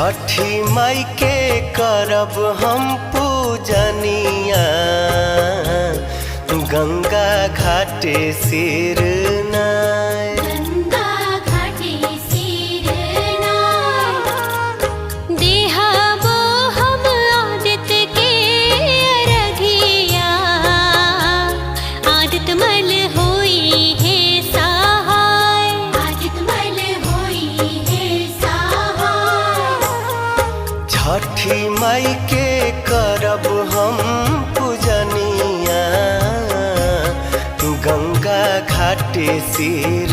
छठी माई के करब हम पूजनिया, गंगा घाटे सिर नाय। गंगा घाटे सिर नाय। देहबो हम आदित्य के अरघिया, आदित्य मल होई है सहाय। आदित्य मल होई है सहाय। छठी माई के करब हम पूजनिया, गंगा घाटे सिर